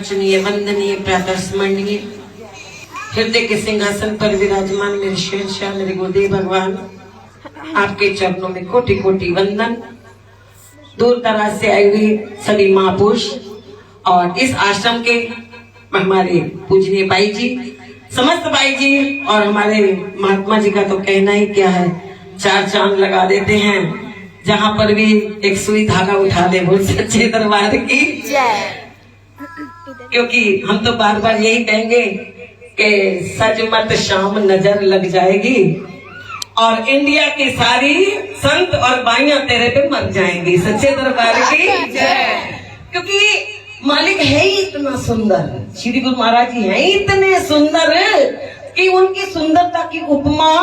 अर्चनीय वंदनीय प्रातः स्मरणीय हृदय के सिंहासन पर विराजमान मेरे शहंशाह मेरे गुरुदेव भगवान, आपके चरणों में कोटि कोटि वंदन। दूर दराज से आई हुई सभी महापुरुष और इस आश्रम के हमारे पूजनीय भाई जी, समस्त भाई जी और हमारे महात्मा जी का तो कहना ही क्या है, चार चांद लगा देते हैं। जहां पर भी एक सुई धागा उठा ले बोल सच्चे दरबार की जय। क्योंकि हम तो बार बार यही कहेंगे कि सज मत शाम नजर लग जाएगी और इंडिया की सारी संत और बाइयां तेरे पे मर जाएंगी। सच्चे दरबार की जय। क्योंकि मालिक है ही इतना सुंदर, श्री गुरु महाराज जी हैं इतने सुंदर कि उनकी सुंदरता की उपमा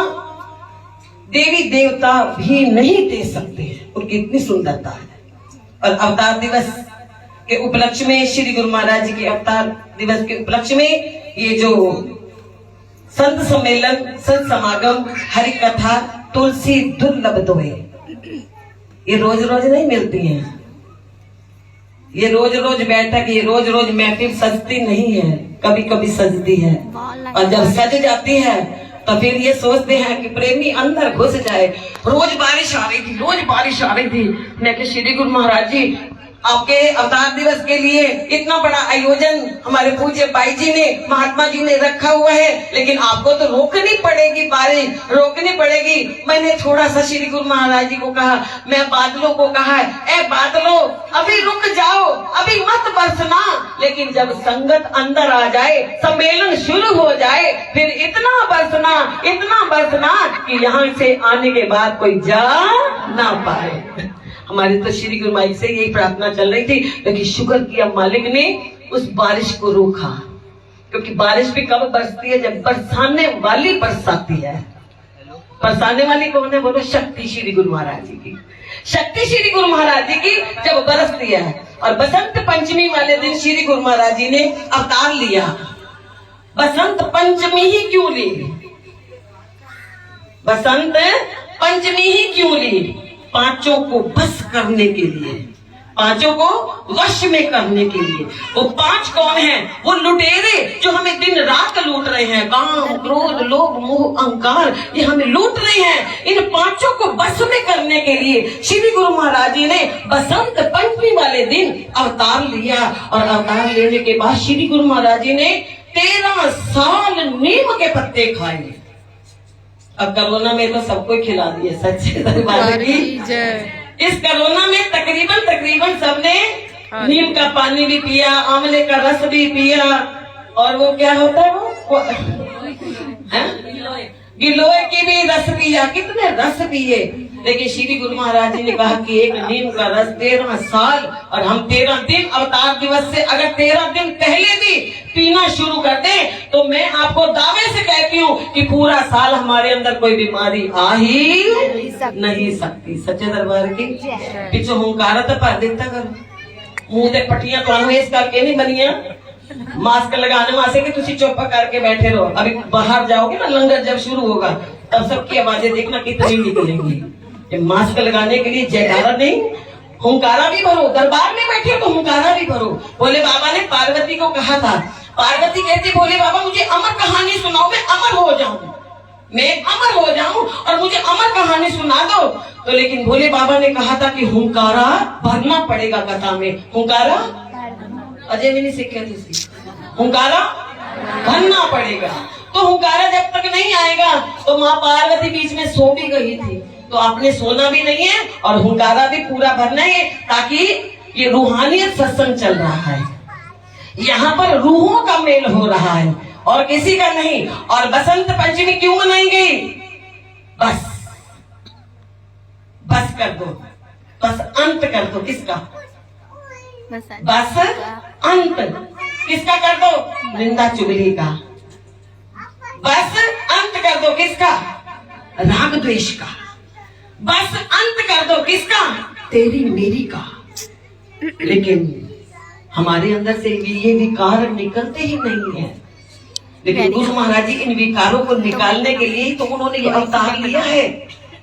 देवी देवता भी नहीं दे सकते हैं, उनकी इतनी सुंदरता है। और अवतार दिवस के उपलक्ष्य में, श्री गुरु महाराज जी के अवतार दिवस के उपलक्ष्य में ये जो संत सम्मेलन, संत समागम, हरि कथा, तुलसी दुर्लभ दोए, ये रोज रोज नहीं मिलती हैं। ये रोज रोज बैठक, ये रोज रोज महफिल सजती नहीं है, कभी कभी सजती है। और जब सज जाती है तो फिर ये सोचते हैं कि प्रेमी अंदर घुस जाए। रोज बारिश आ रही थी, रोज बारिश आ रही थी। मैं कि श्री गुरु महाराज जी आपके अवतार दिवस के लिए इतना बड़ा आयोजन हमारे पूज्य भाई जी ने, महात्मा जी ने रखा हुआ है, लेकिन आपको तो रोकनी पड़ेगी, बारिश रोकनी पड़ेगी। मैंने थोड़ा सा श्री गुरु महाराज जी को कहा, मैं बादलों को कहा, ए बादलों अभी रुक जाओ, अभी मत बरसना। लेकिन जब संगत अंदर आ जाए, सम्मेलन शुरू हो जाए, फिर इतना बरसना कि यहाँ से आने के बाद कोई जा ना पाए। हमारी तो श्री गुरु माई से यही प्रार्थना चल रही थी, लेकिन शुक्र किया मालिक ने उस बारिश को रोका। क्योंकि बारिश भी कब बरसती है, जब बरसाने वाली बरसाती है। बरसाने वाली कौन है बोलो? शक्ति श्री गुरु महाराज जी की, शक्ति श्री गुरु महाराज जी की जब बरसती है। और बसंत पंचमी वाले दिन श्री गुरु महाराज जी ने अवतार लिया। बसंत पंचमी ही क्यों ली? बसंत पंचमी ही क्यों ली? पांचों को बस करने के लिए, पांचों को वश में करने के लिए। वो पांच कौन हैं? वो लुटेरे जो हमें दिन रात लूट रहे हैं। काम, क्रोध, लोभ, मोह, अहंकार, ये हमें लूट रहे हैं। इन पांचों को बस में करने के लिए श्री गुरु महाराज जी ने बसंत पंचमी वाले दिन अवतार लिया। और अवतार लेने के बाद श्री गुरु महाराज जी ने 13 साल नीम के पत्ते खाए। अब कोरोना में तो सबको खिला दिए। सच्चे दरबार की इस कोरोना में तकरीबन सबने नीम का पानी भी पिया, आंवले का रस भी पिया, और वो क्या होता है वो गिलोय की भी रस पिया। कितने रस पिए, लेकिन श्री गुरु महाराज जी ने कहा कि एक नीम का रस 13 साल, और हम 13 दिन अवतार दिवस से अगर 13 दिन पहले भी पीना शुरू कर दें तो मैं आपको दावे से कहती हूँ कि पूरा साल हमारे अंदर कोई बीमारी आ ही नहीं सकती। सच्चे दरबार की पिछो हुंकारा तो भर देता करो, मुंह ते पट्टियां तो इस करके नहीं बनिया, मास्क लगाने वास्ते कि तुसी चुप करके बैठे रहो। अभी बाहर जाओगे ना, लंगर जब शुरू होगा तब सबकी आवाजें देखना कितनी निकलेंगी। मास्क लगाने के लिए जयकारा नहीं, हुंकारा भी भरो। दरबार में बैठे तो हुंकारा भी भरो। भोले बाबा ने पार्वती को कहा था, पार्वती कहती भोले बाबा मुझे अमर कहानी सुनाओ, मैं अमर हो जाऊं और मुझे अमर कहानी सुना दो। तो लेकिन भोले बाबा ने कहा था कि हुंकारा भरना पड़ेगा कथा में। हुंकारा अजय भी नहीं सीखे थे, हुंकारा भरना पड़ेगा। तो हुंकारा जब तक नहीं आएगा तो माँ पार्वती बीच में सो भी गई थी, तो आपने सोना भी नहीं है और हुंकारा भी पूरा भरना है, ताकि ये रूहानियत सत्संग चल रहा है, यहाँ पर रूहों का मेल हो रहा है और किसी का नहीं। और बसंत पंचमी क्यों मनाई गई? बस कर दो, बस अंत कर दो। किसका? बस अंत किसका कर दो? निंदा चुगली का। बस अंत कर दो किसका? राग द्वेष का। बस अंत कर दो किसका? तेरी मेरी का। लेकिन हमारे अंदर से ये विकार निकलते ही नहीं है। लेकिन गुरु महाराज जी इन विकारों को निकालने के लिए तो उन्होंने ये अवतार लिया है।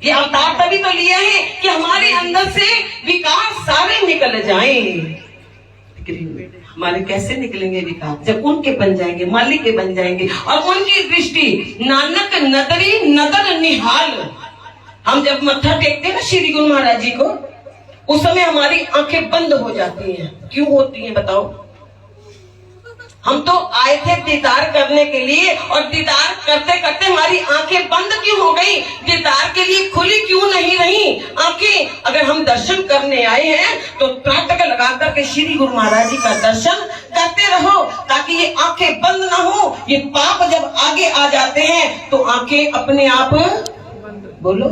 ये अवतार तभी तो लिया है कि हमारे अंदर से विकार सारे निकल जाएं। हमारे कैसे निकलेंगे विकार जब उनके बन जाएंगे, मालिक के बन जाएंगे। और उनकी दृष्टि नानक नदरी नदर निहाल। हम जब मत्था टेकते हैं ना श्री गुरु महाराज जी को, उस समय हमारी आंखें बंद हो जाती हैं। क्यों होती हैं बताओ? हम तो आए थे दीदार करने के लिए, और दीदार करते करते हमारी आंखें बंद क्यों हो गई? दीदार के लिए खुली क्यों नहीं रही आंखें? अगर हम दर्शन करने आए हैं तो त्राटक लगा करके श्री गुरु महाराज जी का दर्शन करते रहो, ताकि ये आंखें बंद ना हो। ये पाप जब आगे आ जाते हैं तो आंखें अपने आप बोलो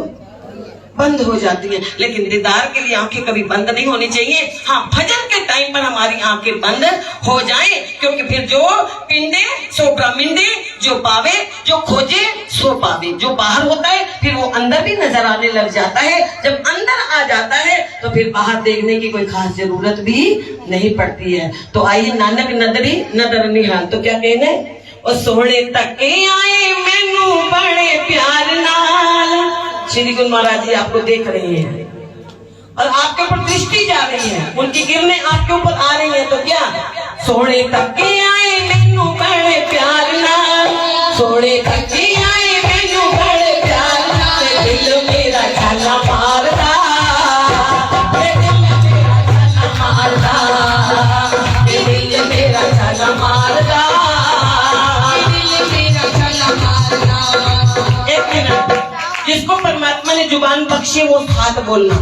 बंद हो जाती है। लेकिन दीदार के लिए आंखें कभी बंद नहीं होनी चाहिए। हाँ, भजन के टाइम पर हमारी आंखें बंद हो जाएं, क्योंकि फिर जो पिंडे सो ब्रह्मिंडे, जो पावे जो खोजे सो पावे। जो बाहर होता है फिर वो अंदर भी नजर आने लग जाता है। जब अंदर आ जाता है तो फिर बाहर देखने की कोई खास जरूरत भी नहीं पड़ती है। तो आइए, नानक नदरी नदर निहाल। तो क्या कहने? और सोहने तके आए मैनू बड़े प्यार नाल। श्री गुरु महाराज जी आपको देख रहे हैं और आपके ऊपर दृष्टि जा रही है, उनकी किरणें आपके ऊपर आ रही है। तो क्या? सोने तके आए मैनू बड़े प्यार नाल, सोने तके आए मैनू बड़े प्यार नाल। दिल मेरा छाला मारदा, दिल मेरा छाला मारदा, दिल मेरा छाला मारदा, दिल मेरा छाला मारदा। एक मिनट, जिसको परमात्मा ने जुबान बख्शी है वो हाथ बोलना,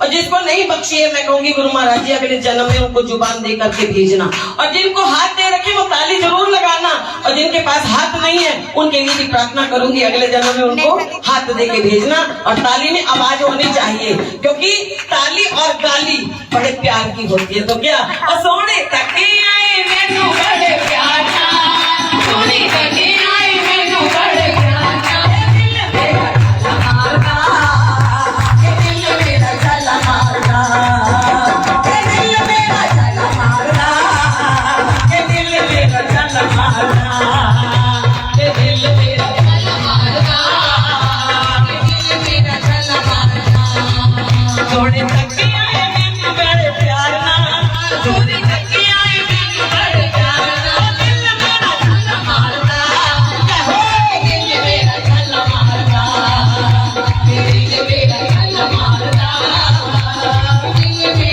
और जिसको नहीं बख्शी है मैं कहूंगी गुरु महाराज जी अगले जन्म में उनको जुबान दे करके भेजना। और जिनको हाथ दे रखे वो ताली जरूर लगाना, और जिनके पास हाथ नहीं है उनके लिए भी प्रार्थना करूंगी अगले जन्म में उनको हाथ दे के भेजना। और ताली में आवाज होनी चाहिए, क्योंकि ताली और गाली बड़े प्यार की होती है। तो क्या? और सोने तके आए मैनू बड़े प्यार नाल, सोने तके आए मैनू बड़े प्यार नाल। सोने तके आए मैनू बड़े प्यार नाल, सोने तके आए मैनू बड़े प्यार नाल। दिल मेरा छल मारदा, दिल मेरा छल मारदा, दिल मेरा छल मारदा, दिल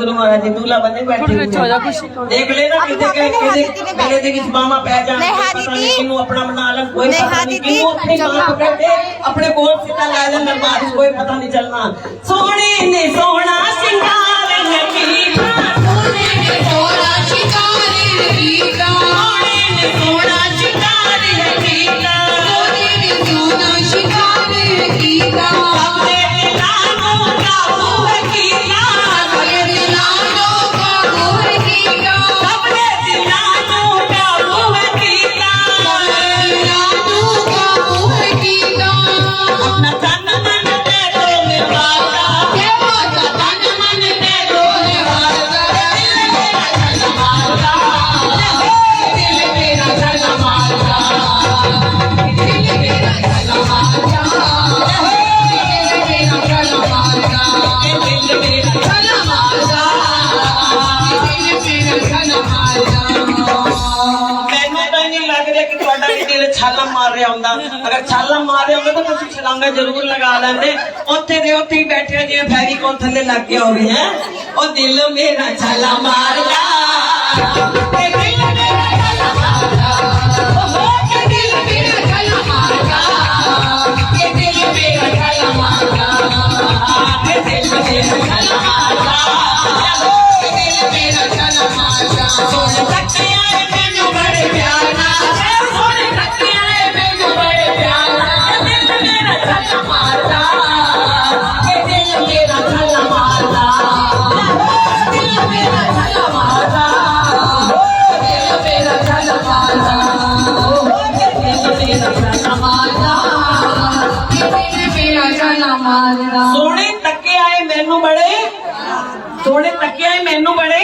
गुरु महाराज जी दूल्हा बने बैठे हुए हैं। देख लेना किसी मेले दे विच बामा पै जाण, पता नहीं किन्नू अपना बना लन, कोई पता नहीं किन्नू अपनी बांह पकड़ के अपने कोल सीधा ला लेन, दरबार कोई पता नहीं चलना। सोने ने सोना सिंगार कीता, सोने ने सोना सिंगार कीता, सोने ने सोना सिंगार कीता, सोने ने सोना सिंगार कीता, अपने दिलानो का मोह कीता, अपने दिलानो का मोह कीता, अपने दिलानो का मोह कीता, अपने दिलानो का मोह कीता, अपना तन मन दे दो निवारा, के माता तन मन दे दो निवारा, दिल मेरा छल मारता, दिल मेरा छल मारता, दिल मेरा छल मारता, दिल मेरा छल मारता, दिल मेरा छल मारता। ਮੈਨੂੰ ਤਾਂ ਨਹੀਂ ਲੱਗ ਰਿਹਾ ਕਿ ਤੁਹਾਡਾ ਵੀ ਦਿਲ ਛਾਲਾ ਮਾਰ ਰਿਹਾ ਹੁੰਦਾ। ਅਗਰ ਛਾਲਾ ਮਾਰ ਰਿਹਾ ਹੁੰਦਾ ਤਾਂ ਤੁਸੀਂ ਛਲਾਂਗਾ ਜ਼ਰੂਰ ਲਗਾ ਲੈਂਦੇ। ਉੱਥੇ ਦੇ ਉੱਥੇ ਹੀ ਬੈਠੇ ਹੋ ਜਿਵੇਂ ਫੈਵੀਕੋਲ ਥੱਲੇ ਲੱਗ ਗਿਆ ਹੋਵੇ ਹੈ। ਉਹ ਦਿਲ ਮੇਰਾ ਛਾਲਾ ਮਾਰਦਾ, ਤੇ ਦਿਲ ਮੇਰਾ ਛਾਲਾ ਮਾਰਦਾ, ਉਹ ਕਿ ਦਿਲ ਮੇਰਾ ਛਾਲਾ ਮਾਰਦਾ, ਕਿ ਦਿਲ ਮੇਰਾ ਛਾਲਾ ਮਾਰਦਾ, ਕਿ ਦਿਲ ਮੇਰਾ ਛਾਲਾ ਮਾਰਦਾ, ਦਿਲ ਮੇਰਾ ਛਾਲਾ ਮਾਰਦਾ। ਸੋਹਣੇ ਤੱਕਿਆ ਮੈਨੂੰ ਬੜੇ ਪਿਆਰ ਨਾਲ, ਸੋਹਣੇ ਤੱਕਿਆ ਮੈਨੂੰ ਬੜੇ ਪਿਆਰ ਨਾਲ, ਦਿਲ ਮੇਰਾ ਛਾਲਾ ਮਾਰਦਾ, ਕਿ ਦਿਲ ਮੇਰਾ ਛਾਲਾ ਮਾਰਦਾ, ਦਿਲ ਮੇਰਾ ਛਾਲਾ ਮਾਰਦਾ, ਦਿਲ ਮੇਰਾ ਛਾਲਾ ਮਾਰਦਾ, ਦਿਲ ਮੇਰਾ ਛਾਲਾ ਮਾਰਦਾ, ਦਿਲ ਮੇਰਾ ਛਾਲਾ ਮਾਰਦਾ। ਸੋਹਣੇ ਤੱਕੇ ਆਏ ਮੈਨੂੰ ਬੜੇ, सोने तकिया मैनू बड़े।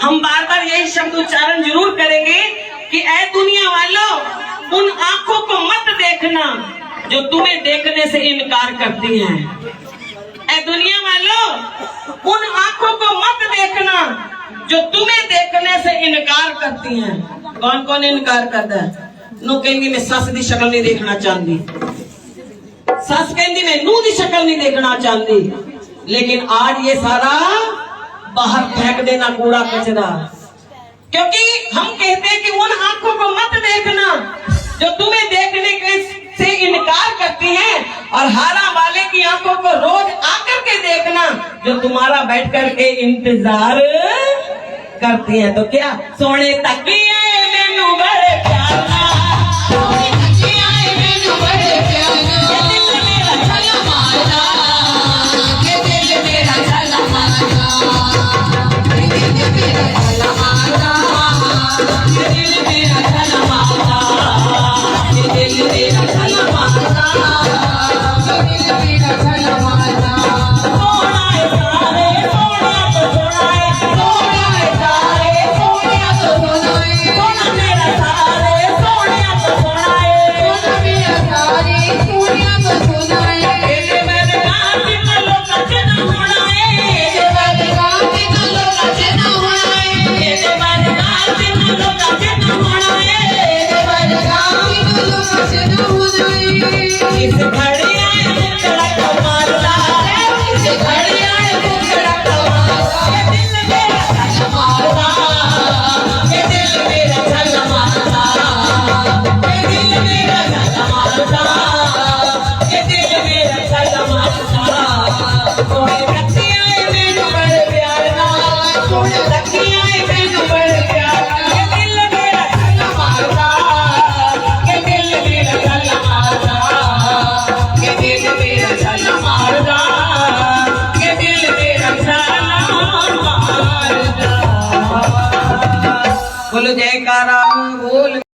हम बार बार यही शब्द उच्चारण जरूर करेंगे कि ऐ दुनिया वालों, उन आंखों को मत देखना जो तुम्हें देखने से इनकार करती हैं। ऐ दुनिया वालों, उन आंखों को मत देखना जो तुम्हें देखने से इनकार करती हैं। कौन कौन इनकार करता है? नू कहेंगी मैं सस की शक्ल नहीं देखना चाहती, सस कहती मैं नूह की शक्ल नहीं देखना चाहती, लेकिन आज ये सारा बाहर फेंक देना कूड़ा कचरा, क्योंकि हम कहते हैं कि उन आंखों को मत देखना जो तुम्हें देखने से इनकार करती हैं, और हारा वाले की आंखों को रोज आकर के देखना जो तुम्हारा बैठ कर के इंतजार करती हैं। तो क्या सोने तकिए मैनू बड़े प्यार नाल, सोने तकिए मैनू बड़े प्यार नाल, दिल मेरा छल मारदा, दिल मेरा छल मारदा, दिल मेरा छल मारदा, दिल मेरा छल मारदा, दिल मेरा छल मारदा, दिल मेरा छल मारदा। सोना है सारे सोना तो सोना है, सोना है सारे सोना तो सोना है, सोना मेरा सारे सोना तो सोना है, सोना मेरा सारे सोना तो सोना है। तेरे बदगाम बिना लोग जना होना है, तेरे बदगाम बिना लोग जना होना है, तेरे बदगाम बिना लोग जना होना है, तेरे बदगाम बिना लोग जना होना है। इस घड़ी आए मुकड़ा कमाला, इस घड़ी आए मुकड़ा कमाला, ये दिल मेरा छल मारदा, ये दिल मेरा छल मारदा, ये दिल मेरा छल मारदा, ये दिल मेरा छल मारदा। सोने तकिया मैनू बड़े प्यार नाल, सोने तकिया मैनू बड़े प्यार नाल, ये दिल मेरा छल मारदा, ये दिल मेरा छल मारदा, ये दिल मेरा छल मारदा, ये दिल मेरा छल मारदा। बोलो जयकारा बोल।